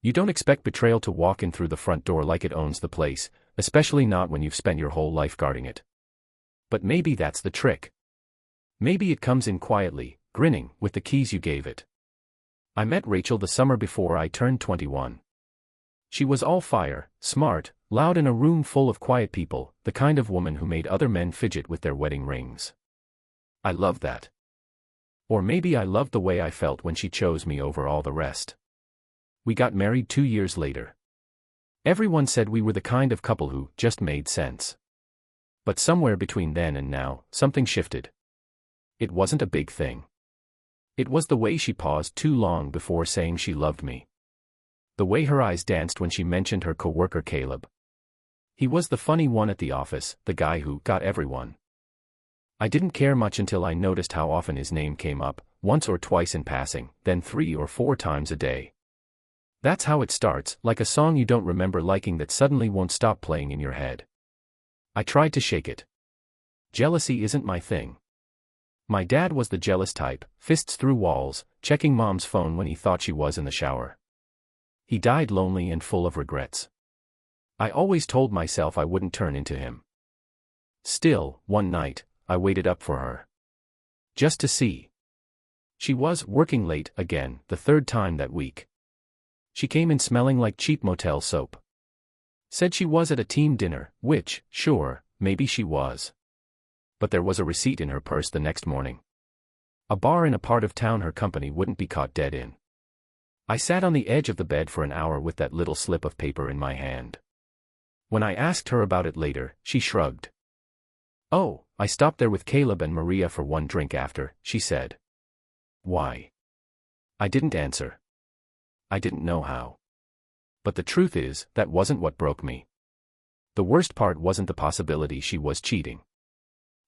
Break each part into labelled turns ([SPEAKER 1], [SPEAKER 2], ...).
[SPEAKER 1] You don't expect betrayal to walk in through the front door like it owns the place, especially not when you've spent your whole life guarding it. But maybe that's the trick. Maybe it comes in quietly, grinning, with the keys you gave it. I met Rachel the summer before I turned 21. She was all fire, smart, loud in a room full of quiet people, the kind of woman who made other men fidget with their wedding rings. I loved that. Or maybe I loved the way I felt when she chose me over all the rest. We got married 2 years later. Everyone said we were the kind of couple who just made sense. But somewhere between then and now, something shifted. It wasn't a big thing. It was the way she paused too long before saying she loved me. The way her eyes danced when she mentioned her coworker Caleb. He was the funny one at the office, the guy who got everyone. I didn't care much until I noticed how often his name came up, once or twice in passing, then 3 or 4 times a day. That's how it starts, like a song you don't remember liking that suddenly won't stop playing in your head. I tried to shake it. Jealousy isn't my thing. My dad was the jealous type, fists through walls, checking mom's phone when he thought she was in the shower. He died lonely and full of regrets. I always told myself I wouldn't turn into him. Still, one night, I waited up for her. Just to see. She was working late again, the 3rd time that week. She came in smelling like cheap motel soap. Said she was at a team dinner, which, sure, maybe she was. But there was a receipt in her purse the next morning. A bar in a part of town her company wouldn't be caught dead in. I sat on the edge of the bed for an hour with that little slip of paper in my hand. When I asked her about it later, she shrugged. "Oh, I stopped there with Caleb and Maria for one drink after," she said. Why? I didn't answer. I didn't know how. But the truth is, that wasn't what broke me. The worst part wasn't the possibility she was cheating.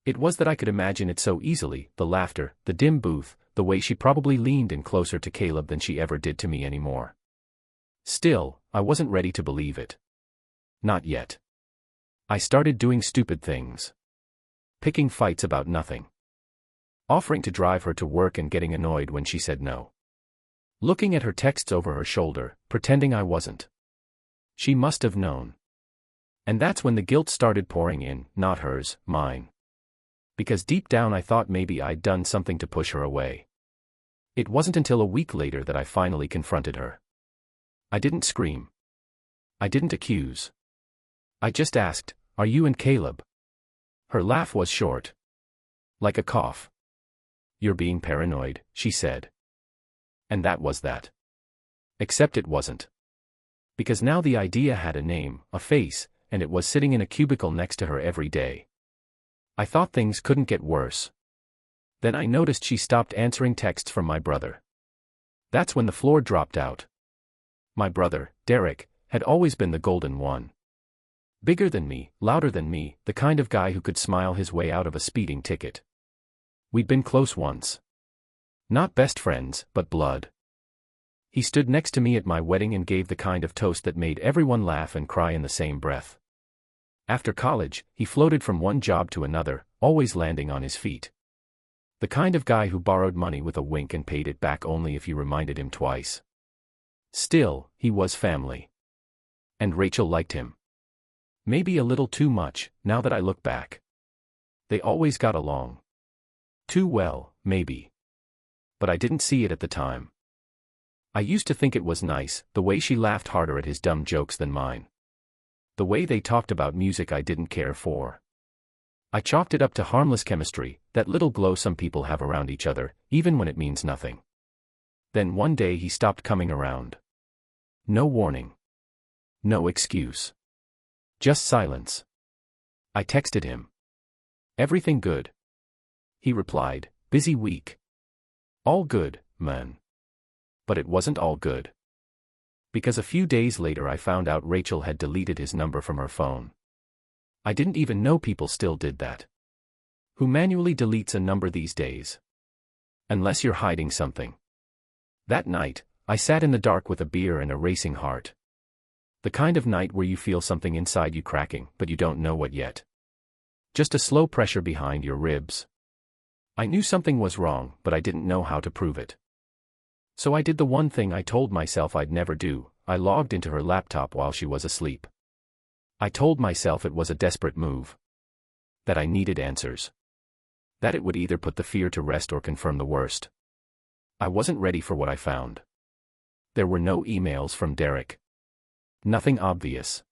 [SPEAKER 1] It was that I could imagine it so easily, the laughter, the dim booth, the way she probably leaned in closer to Caleb than she ever did to me anymore. Still, I wasn't ready to believe it. Not yet. I started doing stupid things. Picking fights about nothing. Offering to drive her to work and getting annoyed when she said no. Looking at her texts over her shoulder, pretending I wasn't. She must have known. And that's when the guilt started pouring in, not hers, mine. Because deep down I thought maybe I'd done something to push her away. It wasn't until a week later that I finally confronted her. I didn't scream. I didn't accuse. I just asked, "Are you and Caleb?" Her laugh was short. Like a cough. "You're being paranoid," she said. And that was that. Except it wasn't. Because now the idea had a name, a face, and it was sitting in a cubicle next to her every day. I thought things couldn't get worse. Then I noticed she stopped answering texts from my brother. That's when the floor dropped out. My brother, Derek, had always been the golden one. Bigger than me, louder than me, the kind of guy who could smile his way out of a speeding ticket. We'd been close once. Not best friends, but blood. He stood next to me at my wedding and gave the kind of toast that made everyone laugh and cry in the same breath. After college, he floated from one job to another, always landing on his feet. The kind of guy who borrowed money with a wink and paid it back only if you reminded him twice. Still, he was family. And Rachel liked him. Maybe a little too much, now that I look back. They always got along. Too well, maybe. But I didn't see it at the time. I used to think it was nice, the way she laughed harder at his dumb jokes than mine. The way they talked about music I didn't care for. I chalked it up to harmless chemistry, that little glow some people have around each other, even when it means nothing. Then one day he stopped coming around. No warning. No excuse. Just silence. I texted him. "Everything good?" He replied, "Busy week." All good, man. But it wasn't all good. Because a few days later I found out Rachel had deleted his number from her phone. I didn't even know people still did that. Who manually deletes a number these days? Unless you're hiding something. That night, I sat in the dark with a beer and a racing heart. The kind of night where you feel something inside you cracking, but you don't know what yet. Just a slow pressure behind your ribs. I knew something was wrong, but I didn't know how to prove it. So I did the one thing I told myself I'd never do. I logged into her laptop while she was asleep. I told myself it was a desperate move. That I needed answers. That it would either put the fear to rest or confirm the worst. I wasn't ready for what I found. There were no emails from Derek. Nothing obvious.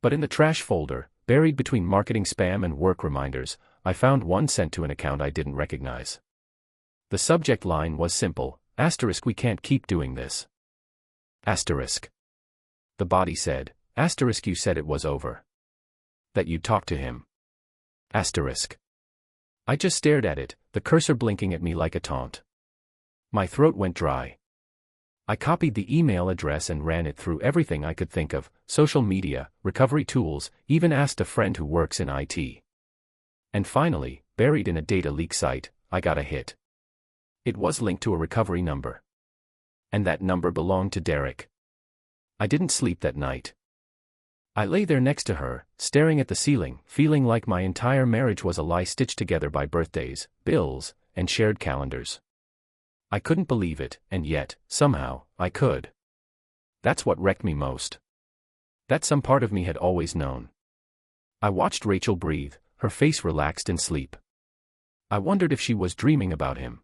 [SPEAKER 1] But in the trash folder, buried between marketing spam and work reminders, I found one sent to an account I didn't recognize. The subject line was simple, *, we can't keep doing this. *. The body said, *, you said it was over. That you'd talk to him. *. I just stared at it, the cursor blinking at me like a taunt. My throat went dry. I copied the email address and ran it through everything I could think of, social media, recovery tools, even asked a friend who works in IT. And finally, buried in a data leak site, I got a hit. It was linked to a recovery number. And that number belonged to Derek. I didn't sleep that night. I lay there next to her, staring at the ceiling, feeling like my entire marriage was a lie stitched together by birthdays, bills, and shared calendars. I couldn't believe it, and yet, somehow, I could. That's what wrecked me most. That some part of me had always known. I watched Rachel breathe, her face relaxed in sleep. I wondered if she was dreaming about him.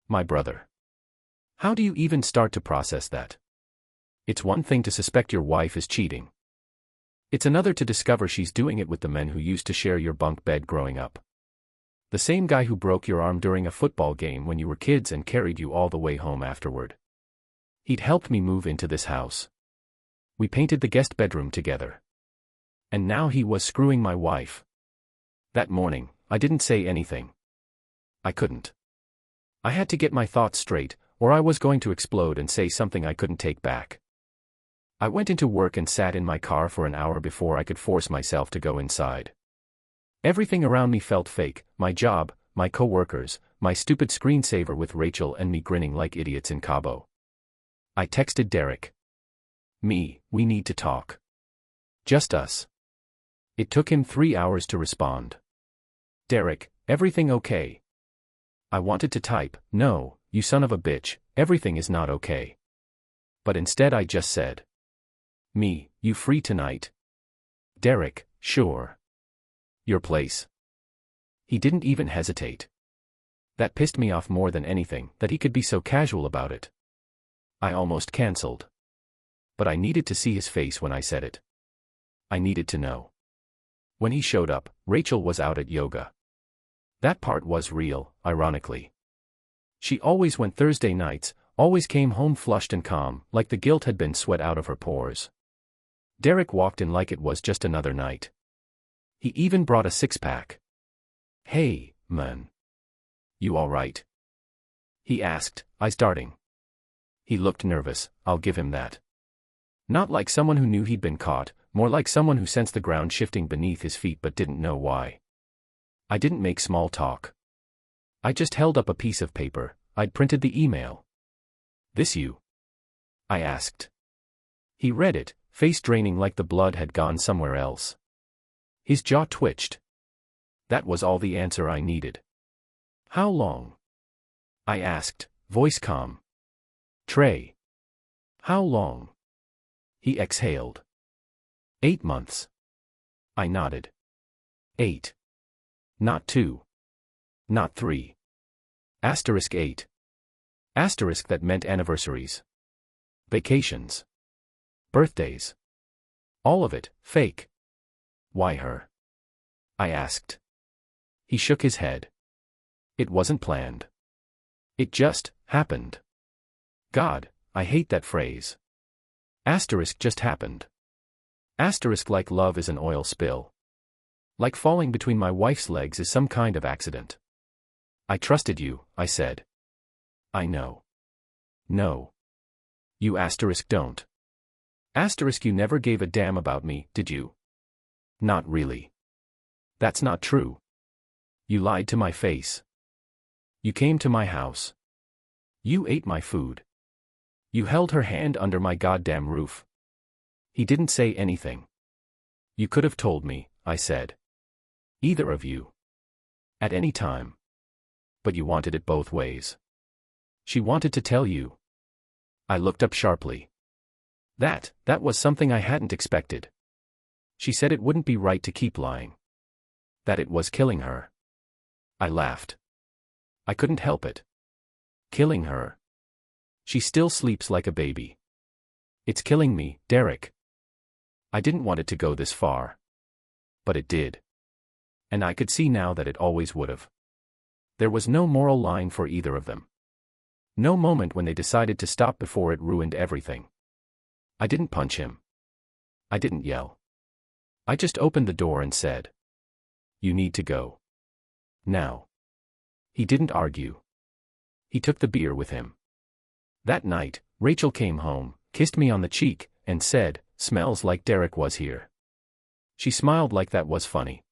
[SPEAKER 1] My brother. How do you even start to process that? It's one thing to suspect your wife is cheating. It's another to discover she's doing it with the men who used to share your bunk bed growing up. The same guy who broke your arm during a football game when you were kids and carried you all the way home afterward. He'd helped me move into this house. We painted the guest bedroom together. And now he was screwing my wife. That morning, I didn't say anything. I couldn't. I had to get my thoughts straight, or I was going to explode and say something I couldn't take back. I went into work and sat in my car for an hour before I could force myself to go inside. Everything around me felt fake, my job, my coworkers, my stupid screensaver with Rachel and me grinning like idiots in Cabo. I texted Derek. We need to talk. Just us. It took him 3 hours to respond. Derek, everything okay? I wanted to type, no, you son of a bitch, everything is not okay. But instead I just said. You free tonight? Derek, sure. Your place. He didn't even hesitate. That pissed me off more than anything, that he could be so casual about it. I almost canceled. But I needed to see his face when I said it. I needed to know. When he showed up, Rachel was out at yoga. That part was real, ironically. She always went Thursday nights, always came home flushed and calm, like the guilt had been sweat out of her pores. Derek walked in like it was just another night. He even brought a six-pack. Hey, man. You all right? He asked, eyes darting. He looked nervous, I'll give him that. Not like someone who knew he'd been caught, more like someone who sensed the ground shifting beneath his feet but didn't know why. I didn't make small talk. I just held up a piece of paper. I'd printed the email. This you? I asked. He read it, face draining like the blood had gone somewhere else. His jaw twitched. That was all the answer I needed. How long? I asked, voice calm. Trey. How long? He exhaled. 8 months. I nodded. 8. Not 2. Not 3. *8. Asterisk that meant anniversaries. Vacations. Birthdays. All of it, fake. Why her? I asked. He shook his head. It wasn't planned. It just happened. God, I hate that phrase. Asterisk just happened. Asterisk like love is an oil spill. Like falling between my wife's legs is some kind of accident. I trusted you, I said. I know. No. You asterisk don't. Asterisk you never gave a damn about me, did you? Not really. That's not true. You lied to my face. You came to my house. You ate my food. You held her hand under my goddamn roof. He didn't say anything. You could have told me, I said. Either of you. At any time. But you wanted it both ways. She wanted to tell you. I looked up sharply. That was something I hadn't expected. She said it wouldn't be right to keep lying. That it was killing her. I laughed. I couldn't help it. Killing her. She still sleeps like a baby. It's killing me, Derek. I didn't want it to go this far. But it did. And I could see now that it always would've. There was no moral line for either of them. No moment when they decided to stop before it ruined everything. I didn't punch him. I didn't yell. I just opened the door and said, "You need to go. Now." He didn't argue. He took the beer with him. That night, Rachel came home, kissed me on the cheek, and said, "Smells like Derek was here." She smiled like that was funny.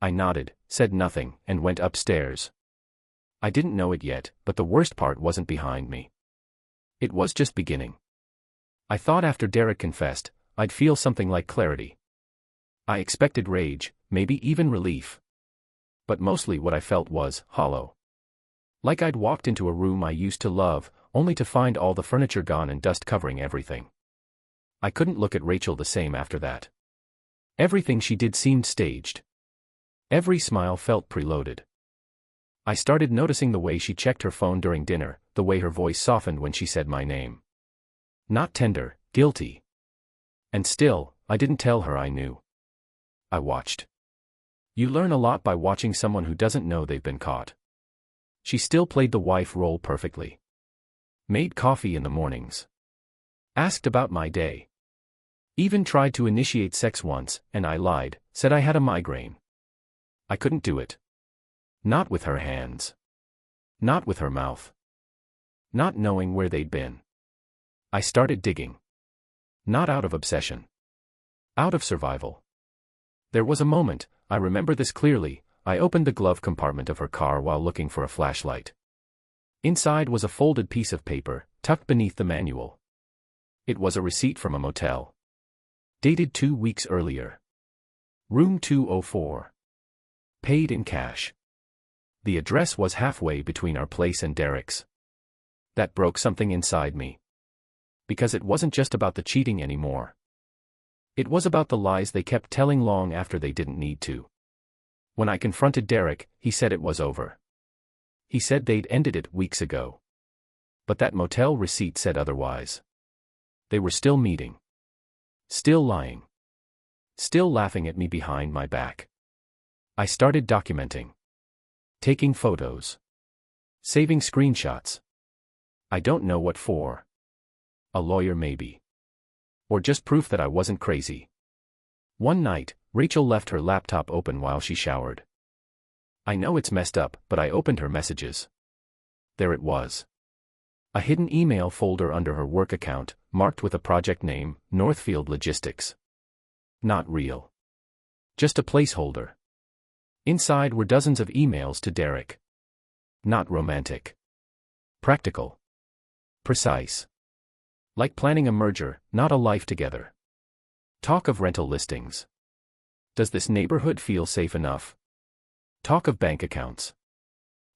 [SPEAKER 1] I nodded, said nothing, and went upstairs. I didn't know it yet, but the worst part wasn't behind me. It was just beginning. I thought after Derek confessed, I'd feel something like clarity. I expected rage, maybe even relief. But mostly what I felt was hollow. Like I'd walked into a room I used to love, only to find all the furniture gone and dust covering everything. I couldn't look at Rachel the same after that. Everything she did seemed staged. Every smile felt preloaded. I started noticing the way she checked her phone during dinner, the way her voice softened when she said my name. Not tender, guilty. And still, I didn't tell her I knew. I watched. You learn a lot by watching someone who doesn't know they've been caught. She still played the wife role perfectly. Made coffee in the mornings. Asked about my day. Even tried to initiate sex once, and I lied, said I had a migraine. I couldn't do it. Not with her hands. Not with her mouth. Not knowing where they'd been. I started digging. Not out of obsession. Out of survival. There was a moment, I remember this clearly, I opened the glove compartment of her car while looking for a flashlight. Inside was a folded piece of paper, tucked beneath the manual. It was a receipt from a motel. Dated 2 weeks earlier. Room 204. Paid in cash. The address was halfway between our place and Derek's. That broke something inside me. Because it wasn't just about the cheating anymore. It was about the lies they kept telling long after they didn't need to. When I confronted Derek, he said it was over. He said they'd ended it weeks ago. But that motel receipt said otherwise. They were still meeting. Still lying. Still laughing at me behind my back. I started documenting. Taking photos. Saving screenshots. I don't know what for. A lawyer maybe. Or just proof that I wasn't crazy. One night, Rachel left her laptop open while she showered. I know it's messed up, but I opened her messages. There it was. A hidden email folder under her work account, marked with a project name, Northfield Logistics. Not real. Just a placeholder. Inside were dozens of emails to Derek. Not romantic. Practical. Precise. Like planning a merger, not a life together. Talk of rental listings. Does this neighborhood feel safe enough? Talk of bank accounts.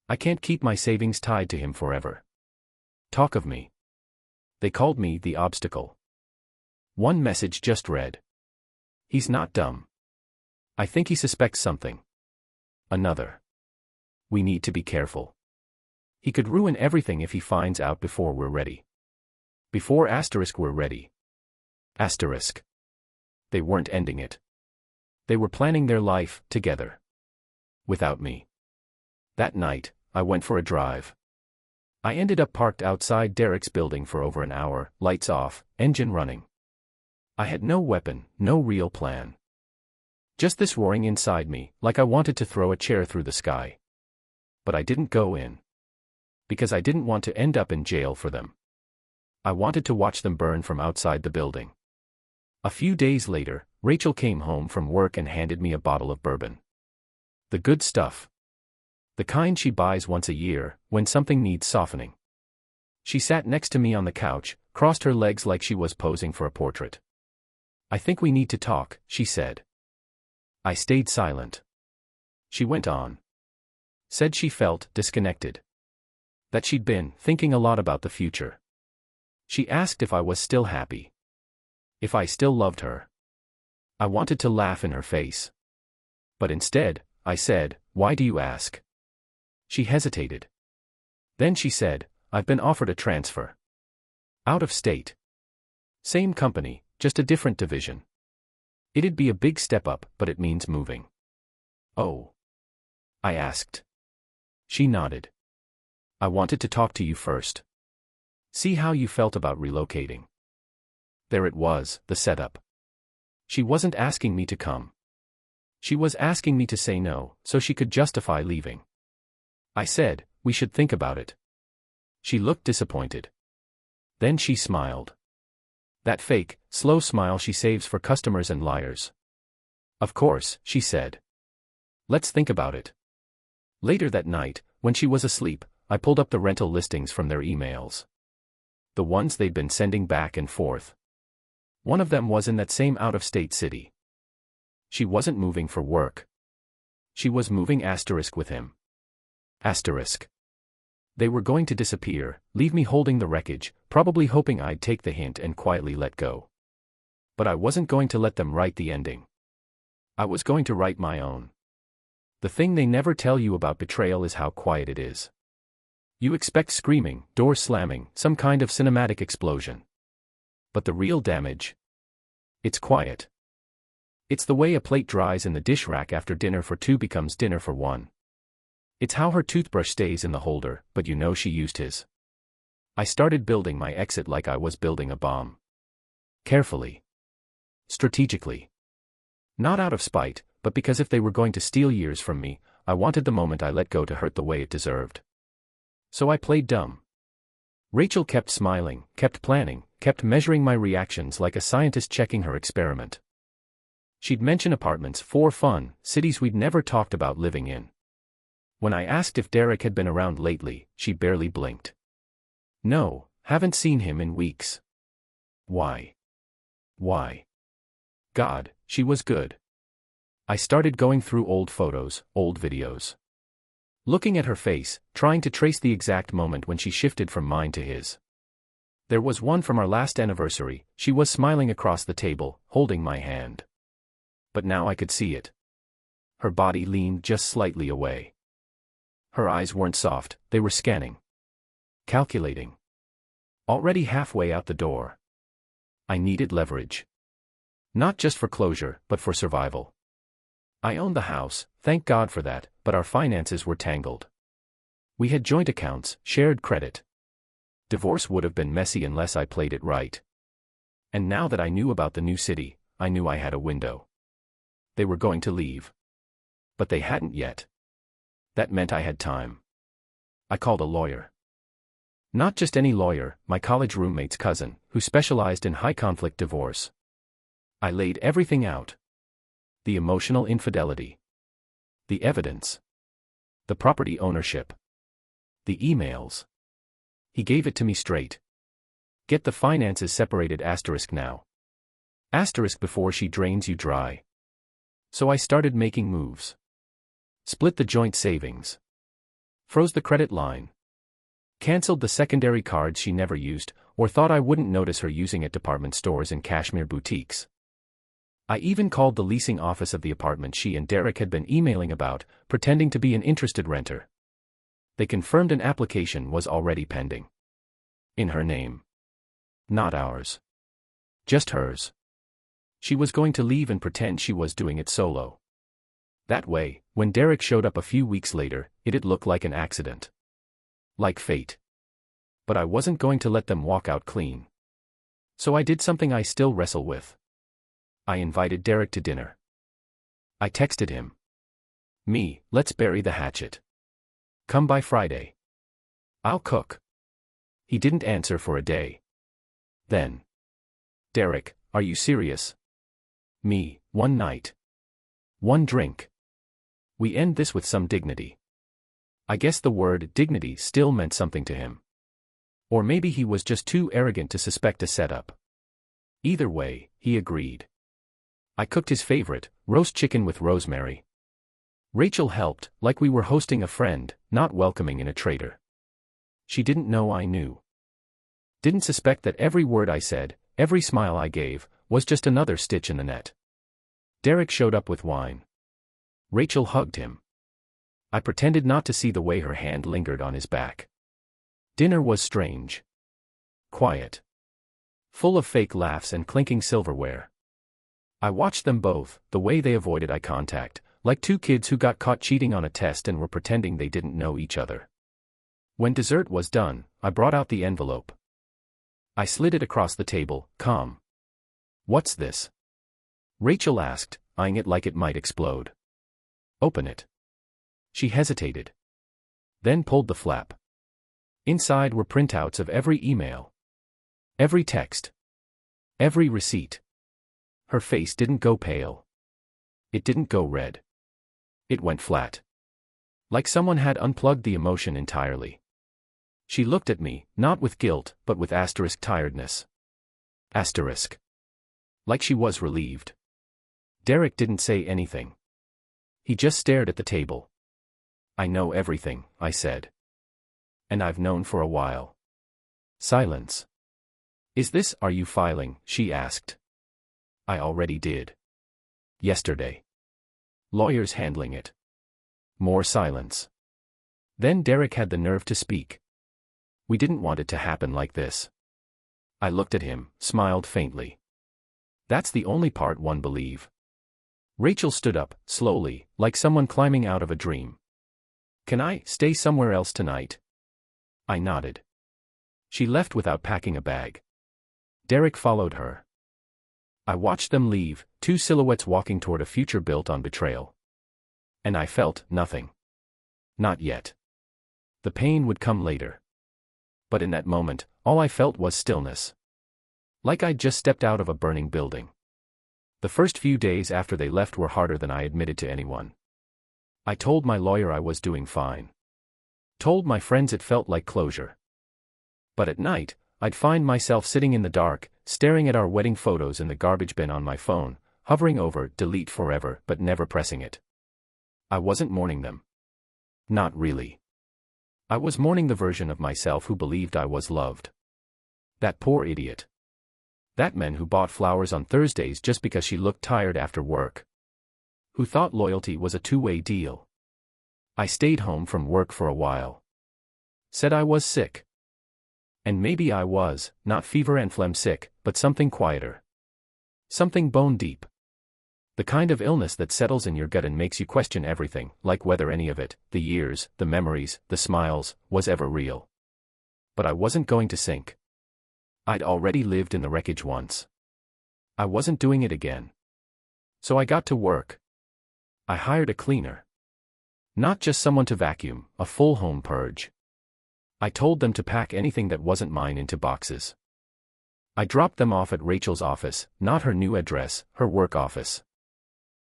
[SPEAKER 1] I can't keep my savings tied to him forever. Talk of me. They called me the obstacle. One message just read. He's not dumb. I think he suspects something. Another. We need to be careful. He could ruin everything if he finds out before we're ready. Before we're ready. They weren't ending it. They were planning their life, together. Without me. That night, I went for a drive. I ended up parked outside Derek's building for over an hour, lights off, engine running. I had no weapon, no real plan. Just this roaring inside me, like I wanted to throw a chair through the sky. But I didn't go in. Because I didn't want to end up in jail for them. I wanted to watch them burn from outside the building. A few days later, Rachel came home from work and handed me a bottle of bourbon. The good stuff. The kind she buys once a year, when something needs softening. She sat next to me on the couch, crossed her legs like she was posing for a portrait. I think we need to talk, she said. I stayed silent. She went on. Said she felt disconnected. That she'd been thinking a lot about the future. She asked if I was still happy. If I still loved her. I wanted to laugh in her face. But instead, I said, "Why do you ask?" She hesitated. Then she said, "I've been offered a transfer. Out of state. Same company, just a different division. It'd be a big step up, but it means moving." "Oh?" I asked. She nodded. "I wanted to talk to you first. See how you felt about relocating." There it was, the setup. She wasn't asking me to come. She was asking me to say no, so she could justify leaving. I said, "We should think about it." She looked disappointed. Then she smiled. That fake, slow smile she saves for customers and liars. "Of course," she said. "Let's think about it." Later that night, when she was asleep, I pulled up the rental listings from their emails. The ones they'd been sending back and forth. One of them was in that same out-of-state city. She wasn't moving for work. She was moving with him. They were going to disappear, leave me holding the wreckage, probably hoping I'd take the hint and quietly let go. But I wasn't going to let them write the ending. I was going to write my own. The thing they never tell you about betrayal is how quiet it is. You expect screaming, door slamming, some kind of cinematic explosion. But the real damage? It's quiet. It's the way a plate dries in the dish rack after dinner for two becomes dinner for one. It's how her toothbrush stays in the holder, but you know she used his. I started building my exit like I was building a bomb. Carefully. Strategically. Not out of spite, but because if they were going to steal years from me, I wanted the moment I let go to hurt the way it deserved. So I played dumb. Rachel kept smiling, kept planning, kept measuring my reactions like a scientist checking her experiment. She'd mention apartments for fun, cities we'd never talked about living in. When I asked if Derek had been around lately, she barely blinked. "No, haven't seen him in weeks." Why? Why? God, she was good. I started going through old photos, old videos. Looking at her face, trying to trace the exact moment when she shifted from mine to his. There was one from our last anniversary. She was smiling across the table, holding my hand. But now I could see it. Her body leaned just slightly away. Her eyes weren't soft, they were scanning. Calculating. Already halfway out the door. I needed leverage. Not just for closure, but for survival. I owned the house, thank God for that, but our finances were tangled. We had joint accounts, shared credit. Divorce would have been messy unless I played it right. And now that I knew about the new city, I knew I had a window. They were going to leave. But they hadn't yet. That meant I had time. I called a lawyer. Not just any lawyer, my college roommate's cousin, who specialized in high-conflict divorce. I laid everything out. The emotional infidelity. The evidence. The property ownership. The emails. He gave it to me straight. Get the finances separated now. Before she drains you dry. So I started making moves. Split the joint savings. Froze the credit line. Cancelled the secondary cards she never used, or thought I wouldn't notice her using at department stores and cashmere boutiques. I even called the leasing office of the apartment she and Derek had been emailing about, pretending to be an interested renter. They confirmed an application was already pending. In her name. Not ours. Just hers. She was going to leave and pretend she was doing it solo. That way, when Derek showed up a few weeks later, it'd look like an accident. Like fate. But I wasn't going to let them walk out clean. So I did something I still wrestle with. I invited Derek to dinner. I texted him. Let's bury the hatchet. Come by Friday. I'll cook. He didn't answer for a day. Then. Derek, are you serious? One night. One drink. We end this with some dignity. I guess the word dignity still meant something to him. Or maybe he was just too arrogant to suspect a setup. Either way, he agreed. I cooked his favorite, roast chicken with rosemary. Rachel helped, like we were hosting a friend, not welcoming in a traitor. She didn't know I knew. Didn't suspect that every word I said, every smile I gave, was just another stitch in the net. Derek showed up with wine. Rachel hugged him. I pretended not to see the way her hand lingered on his back. Dinner was strange. Quiet. Full of fake laughs and clinking silverware. I watched them both, the way they avoided eye contact, like two kids who got caught cheating on a test and were pretending they didn't know each other. When dessert was done, I brought out the envelope. I slid it across the table, calm. "What's this?" Rachel asked, eyeing it like it might explode. "Open it." She hesitated. Then pulled the flap. Inside were printouts of every email. Every text. Every receipt. Her face didn't go pale. It didn't go red. It went flat. Like someone had unplugged the emotion entirely. She looked at me, not with guilt, but with asterisk tiredness. Asterisk. Like she was relieved. Derek didn't say anything. He just stared at the table. "I know everything," I said. "And I've known for a while." Silence. "Is this, are you filing?" she asked. "I already did. Yesterday. Lawyers handling it." More silence. Then Derek had the nerve to speak. "We didn't want it to happen like this." I looked at him, smiled faintly. "That's the only part one believe." Rachel stood up, slowly, like someone climbing out of a dream. "Can I stay somewhere else tonight?" I nodded. She left without packing a bag. Derek followed her. I watched them leave, two silhouettes walking toward a future built on betrayal. And I felt nothing. Not yet. The pain would come later. But in that moment, all I felt was stillness. Like I'd just stepped out of a burning building. The first few days after they left were harder than I admitted to anyone. I told my lawyer I was doing fine. Told my friends it felt like closure. But at night, I'd find myself sitting in the dark, staring at our wedding photos in the garbage bin on my phone, hovering over delete forever but never pressing it. I wasn't mourning them. Not really. I was mourning the version of myself who believed I was loved. That poor idiot. That man who bought flowers on Thursdays just because she looked tired after work. Who thought loyalty was a two-way deal. I stayed home from work for a while. Said I was sick. And maybe I was, not fever and phlegm sick, but something quieter. Something bone deep. The kind of illness that settles in your gut and makes you question everything, like whether any of it, the years, the memories, the smiles, was ever real. But I wasn't going to sink. I'd already lived in the wreckage once. I wasn't doing it again. So I got to work. I hired a cleaner. Not just someone to vacuum, a full home purge. I told them to pack anything that wasn't mine into boxes. I dropped them off at Rachel's office, not her new address, her work office.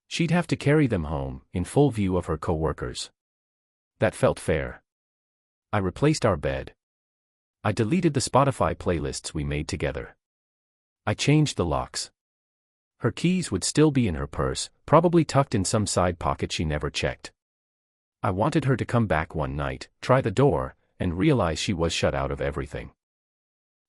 [SPEAKER 1] She'd have to carry them home, in full view of her co-workers. That felt fair. I replaced our bed. I deleted the Spotify playlists we made together. I changed the locks. Her keys would still be in her purse, probably tucked in some side pocket she never checked. I wanted her to come back one night, try the door, and realize she was shut out of everything.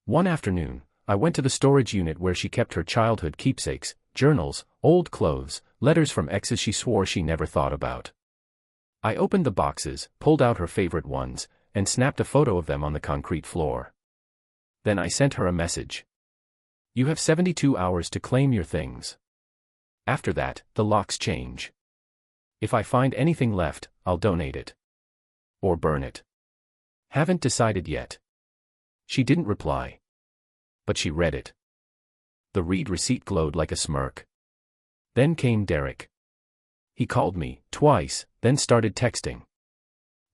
[SPEAKER 1] One afternoon, I went to the storage unit where she kept her childhood keepsakes, journals, old clothes, letters from exes she swore she never thought about. I opened the boxes, pulled out her favorite ones, and snapped a photo of them on the concrete floor. Then I sent her a message. You have 72 hours to claim your things. After that, the locks change. If I find anything left, I'll donate it. Or burn it. Haven't decided yet. She didn't reply. But she read it. The read receipt glowed like a smirk. Then came Derek. He called me, twice, then started texting.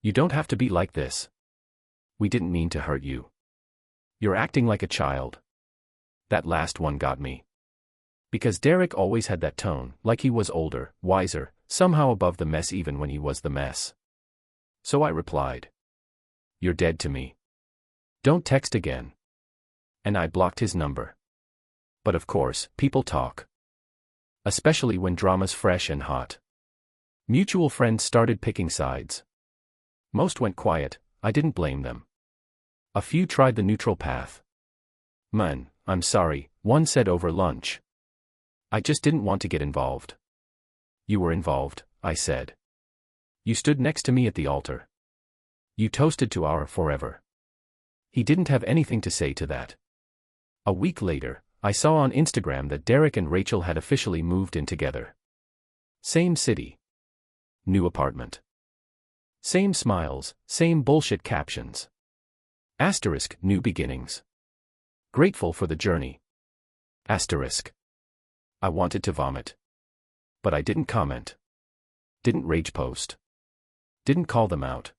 [SPEAKER 1] You don't have to be like this. We didn't mean to hurt you. You're acting like a child. That last one got me. Because Derek always had that tone, like he was older, wiser, somehow above the mess even when he was the mess. So I replied. You're dead to me. Don't text again. And I blocked his number. But of course, people talk. Especially when drama's fresh and hot. Mutual friends started picking sides. Most went quiet, I didn't blame them. A few tried the neutral path. Man, I'm sorry, one said over lunch. I just didn't want to get involved. You were involved, I said. You stood next to me at the altar. You toasted to our forever. He didn't have anything to say to that. A week later, I saw on Instagram that Derek and Rachel had officially moved in together. Same city. New apartment. Same smiles, same bullshit captions. Asterisk, new beginnings. Grateful for the journey. Asterisk. I wanted to vomit. But I didn't comment. Didn't rage post. Didn't call them out.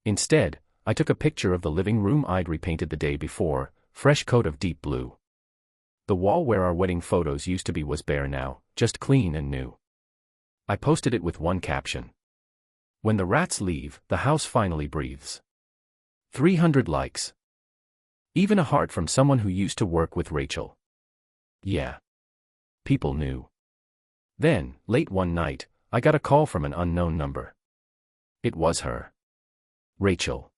[SPEAKER 1] Instead, I took a picture of the living room I'd repainted the day before, fresh coat of deep blue. The wall where our wedding photos used to be was bare now, just clean and new. I posted it with one caption. When the rats leave, the house finally breathes. 300 likes. Even a heart from someone who used to work with Rachel. Yeah. People knew. Then, late one night, I got a call from an unknown number. It was her. Rachel.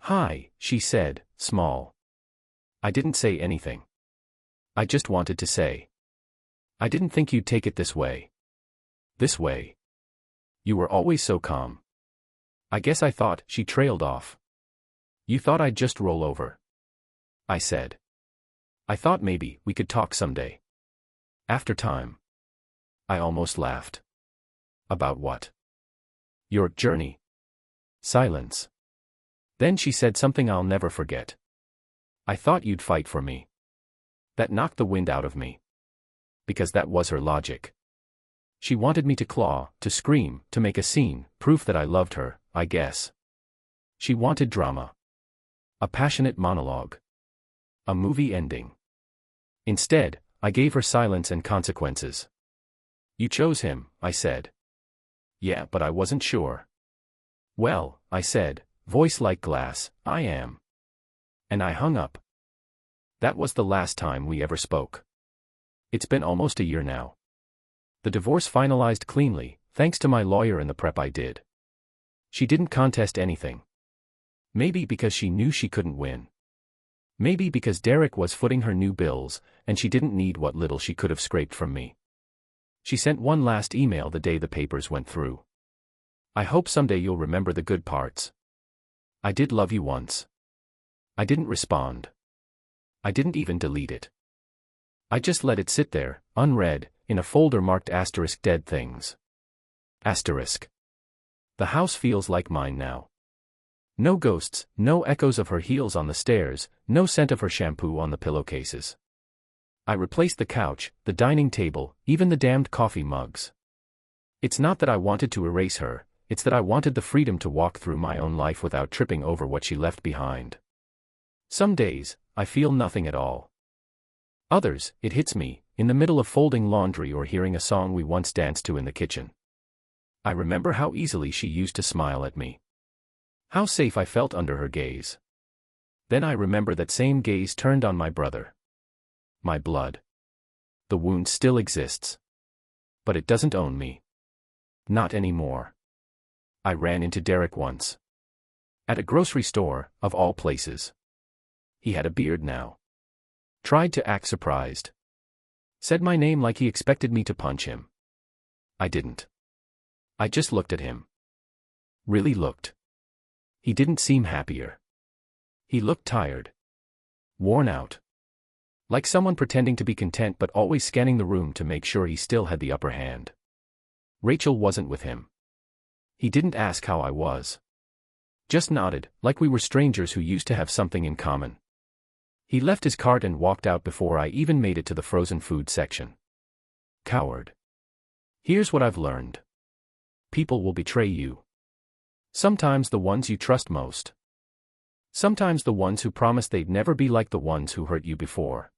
[SPEAKER 1] Hi, she said, small. I didn't say anything. I just wanted to say. I didn't think you'd take it this way. This way. You were always so calm. I guess I thought, she trailed off. You thought I'd just roll over. I said. I thought maybe we could talk someday. After time. I almost laughed. About what? Your journey. Silence. Then she said something I'll never forget. I thought you'd fight for me. That knocked the wind out of me. Because that was her logic. She wanted me to claw, to scream, to make a scene, proof that I loved her, I guess. She wanted drama. A passionate monologue. A movie ending. Instead, I gave her silence and consequences. You chose him, I said. Yeah, but I wasn't sure. Well, I said, voice like glass, I am. And I hung up. That was the last time we ever spoke. It's been almost a year now. The divorce finalized cleanly, thanks to my lawyer and the prep I did. She didn't contest anything. Maybe because she knew she couldn't win. Maybe because Derek was footing her new bills, and she didn't need what little she could have scraped from me. She sent one last email the day the papers went through. I hope someday you'll remember the good parts. I did love you once. I didn't respond. I didn't even delete it. I just let it sit there, unread, in a folder marked asterisk dead things. Asterisk. The house feels like mine now. No ghosts, no echoes of her heels on the stairs, no scent of her shampoo on the pillowcases. I replaced the couch, the dining table, even the damned coffee mugs. It's not that I wanted to erase her, it's that I wanted the freedom to walk through my own life without tripping over what she left behind. Some days, I feel nothing at all. Others, it hits me, in the middle of folding laundry or hearing a song we once danced to in the kitchen. I remember how easily she used to smile at me. How safe I felt under her gaze. Then I remember that same gaze turned on my brother. My blood. The wound still exists. But it doesn't own me. Not anymore. I ran into Derek once. At a grocery store, of all places. He had a beard now. Tried to act surprised. Said my name like he expected me to punch him. I didn't. I just looked at him. Really looked. He didn't seem happier. He looked tired. Worn out. Like someone pretending to be content but always scanning the room to make sure he still had the upper hand. Rachel wasn't with him. He didn't ask how I was. Just nodded, like we were strangers who used to have something in common. He left his cart and walked out before I even made it to the frozen food section. Coward. Here's what I've learned. People will betray you. Sometimes the ones you trust most. Sometimes the ones who promise they'd never be like the ones who hurt you before.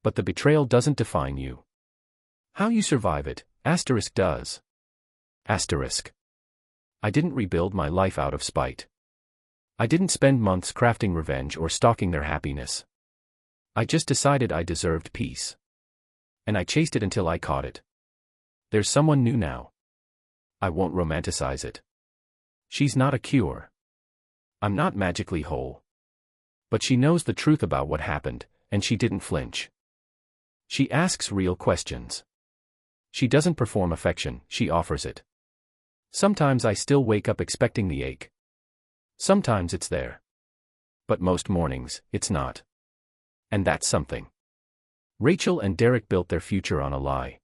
[SPEAKER 1] But the betrayal doesn't define you. How you survive it, asterisk does. Asterisk. I didn't rebuild my life out of spite. I didn't spend months crafting revenge or stalking their happiness. I just decided I deserved peace. And I chased it until I caught it. There's someone new now. I won't romanticize it. She's not a cure. I'm not magically whole. But she knows the truth about what happened, and she didn't flinch. She asks real questions. She doesn't perform affection, she offers it. Sometimes I still wake up expecting the ache. Sometimes it's there. But most mornings, it's not. And that's something. Rachel and Derek built their future on a lie.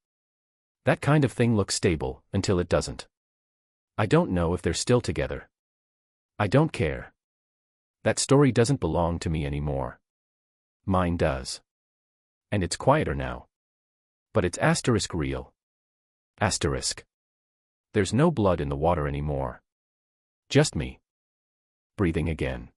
[SPEAKER 1] That kind of thing looks stable, until it doesn't. I don't know if they're still together. I don't care. That story doesn't belong to me anymore. Mine does. And it's quieter now. But it's asterisk real. Asterisk. There's no blood in the water anymore. Just me. Breathing again.